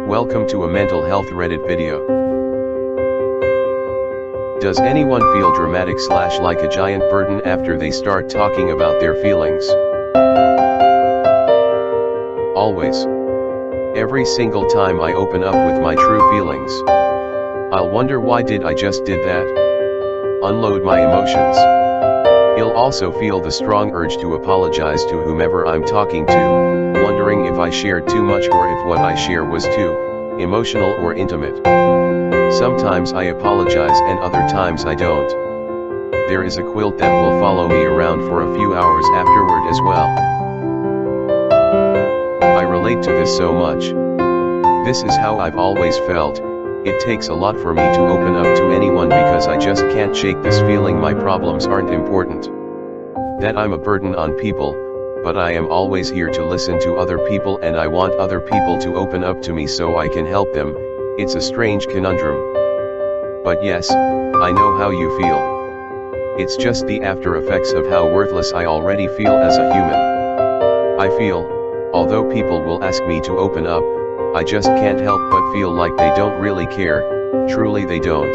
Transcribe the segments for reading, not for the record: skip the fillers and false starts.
Welcome to a mental health Reddit video. Does anyone feel dramatic / like a giant burden after they start talking about their feelings? Always. Every single time I open up with my true feelings, I'll wonder why did I just did that? Unload my emotions. You'll also feel the strong urge to apologize to whomever I'm talking to, wondering if I shared too much or if what I share was too emotional or intimate. Sometimes I apologize and other times I don't. There is a quilt that will follow me around for a few hours afterward as well. I relate to this so much. This is how I've always felt. It takes a lot for me to open up to anyone because I just can't shake this feeling my problems aren't important. That I'm a burden on people, but I am always here to listen to other people and I want other people to open up to me so I can help them. It's a strange conundrum. But yes, I know how you feel. It's just the after effects of how worthless I already feel as a human. I feel, although people will ask me to open up, I just can't help but feel like they don't really care, truly they don't.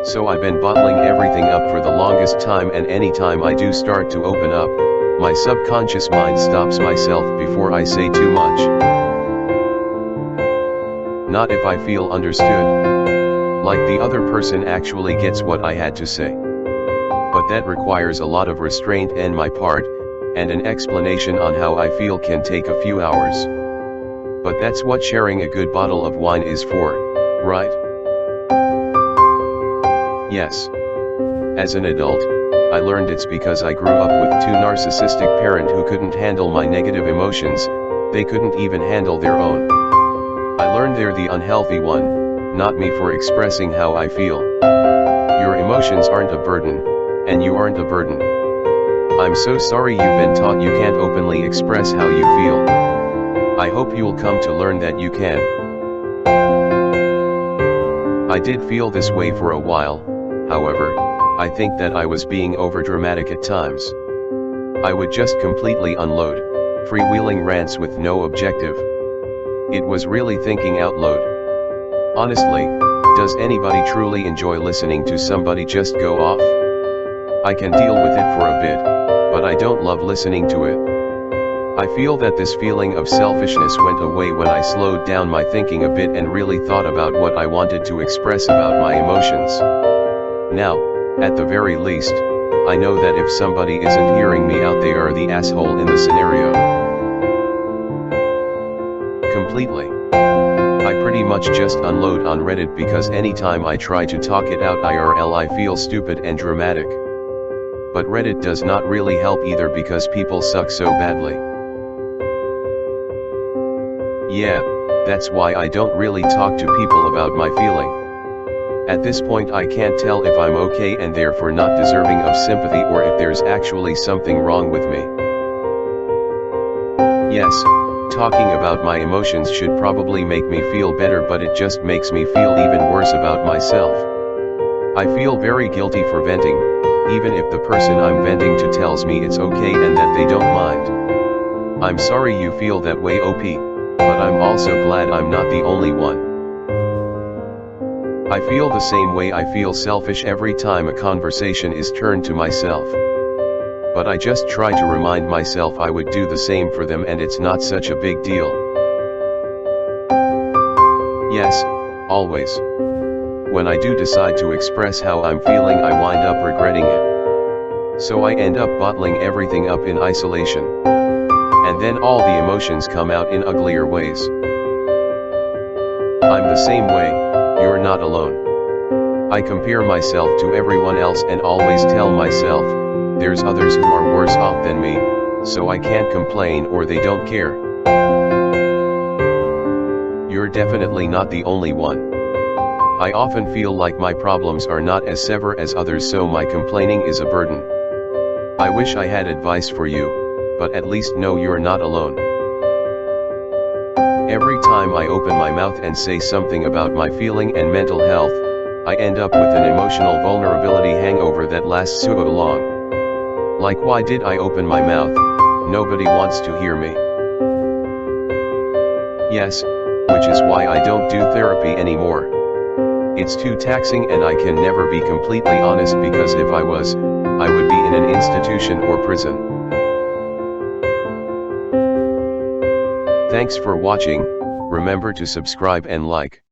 So I've been bottling everything up for the longest time, and anytime I do start to open up, my subconscious mind stops myself before I say too much. Not if I feel understood. Like the other person actually gets what I had to say. But that requires a lot of restraint on my part, and an explanation on how I feel can take a few hours. But that's what sharing a good bottle of wine is for, right? Yes. As an adult, I learned it's because I grew up with two narcissistic parents who couldn't handle my negative emotions, they couldn't even handle their own. I learned they're the unhealthy one, not me for expressing how I feel. Your emotions aren't a burden, and you aren't a burden. I'm so sorry you've been taught you can't openly express how you feel. I hope you'll come to learn that you can. I did feel this way for a while, however, I think that I was being overdramatic at times. I would just completely unload, freewheeling rants with no objective. It was really thinking out loud. Honestly, does anybody truly enjoy listening to somebody just go off? I can deal with it for a bit, but I don't love listening to it. I feel that this feeling of selfishness went away when I slowed down my thinking a bit and really thought about what I wanted to express about my emotions. Now, at the very least, I know that if somebody isn't hearing me out, they are the asshole in the scenario. Completely. I pretty much just unload on Reddit because anytime I try to talk it out IRL I feel stupid and dramatic. But Reddit does not really help either because people suck so badly. Yeah, that's why I don't really talk to people about my feeling. At this point I can't tell if I'm okay and therefore not deserving of sympathy or if there's actually something wrong with me. Yes, talking about my emotions should probably make me feel better, but it just makes me feel even worse about myself. I feel very guilty for venting, even if the person I'm venting to tells me it's okay and that they don't mind. I'm sorry you feel that way, OP, but I'm also glad I'm not the only one. I feel the same way. I feel selfish every time a conversation is turned to myself. But I just try to remind myself I would do the same for them and it's not such a big deal. Yes, always. When I do decide to express how I'm feeling I wind up regretting it. So I end up bottling everything up in isolation. And then all the emotions come out in uglier ways. I'm the same way, you're not alone. I compare myself to everyone else and always tell myself, there's others who are worse off than me, so I can't complain or they don't care. You're definitely not the only one. I often feel like my problems are not as severe as others, so my complaining is a burden. I wish I had advice for you, but at least know you're not alone. Every time I open my mouth and say something about my feeling and mental health, I end up with an emotional vulnerability hangover that lasts so long. Like, why did I open my mouth? Nobody wants to hear me. Yes, which is why I don't do therapy anymore. It's too taxing and I can never be completely honest because if I was, I would be in an institution or prison. Thanks for watching, remember to subscribe and like.